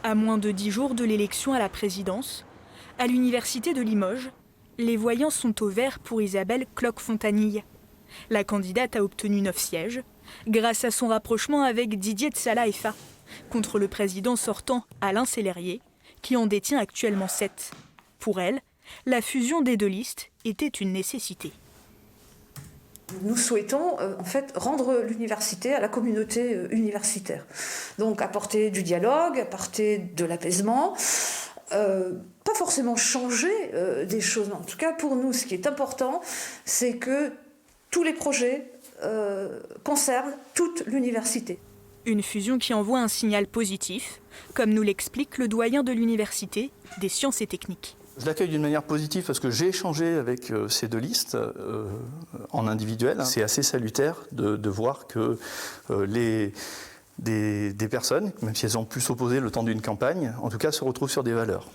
À moins de 10 jours de l'élection à la présidence, à l'université de Limoges, les voyants sont au vert pour Isabelle Cloque-Fontanille. La candidate a obtenu 9 sièges grâce à son rapprochement avec Didier Tsala-Effa contre le président sortant Alain Sellerier, qui en détient actuellement 7. Pour elle, la fusion des deux listes était une nécessité. Nous souhaitons en fait rendre l'université à la communauté universitaire. Donc apporter du dialogue, apporter de l'apaisement, pas forcément changer des choses. En tout cas pour nous, ce qui est important, c'est que tous les projets concernent toute l'université. Une fusion qui envoie un signal positif, comme nous l'explique le doyen de l'université des sciences et techniques. Je l'accueille d'une manière positive parce que j'ai échangé avec ces deux listes en individuel. C'est assez salutaire de voir que des personnes, même si elles ont pu s'opposer le temps d'une campagne, en tout cas se retrouvent sur des valeurs.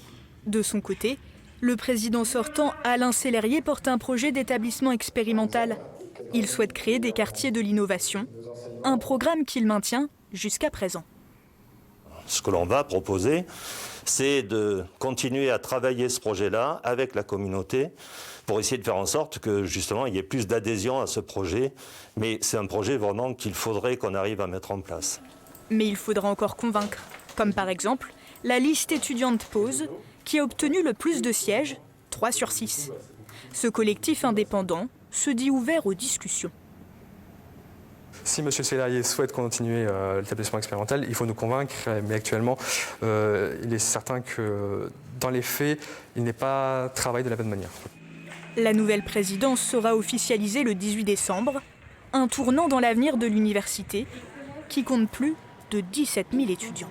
De son côté, le président sortant Alain Sellerier porte un projet d'établissement expérimental. Il souhaite créer des quartiers de l'innovation, un programme qu'il maintient jusqu'à présent. Ce que l'on va proposer, c'est de continuer à travailler ce projet-là avec la communauté pour essayer de faire en sorte que justement il y ait plus d'adhésion à ce projet. Mais c'est un projet vraiment qu'il faudrait qu'on arrive à mettre en place. Mais il faudra encore convaincre, comme par exemple la liste étudiante Pause, qui a obtenu le plus de sièges, 3 sur 6. Ce collectif indépendant se dit ouvert aux discussions. Si M. Sellerier souhaite continuer l'établissement expérimental, il faut nous convaincre, mais actuellement, il est certain que dans les faits, il n'est pas travaillé de la même manière. La nouvelle présidence sera officialisée le 18 décembre, un tournant dans l'avenir de l'université qui compte plus de 17 000 étudiants.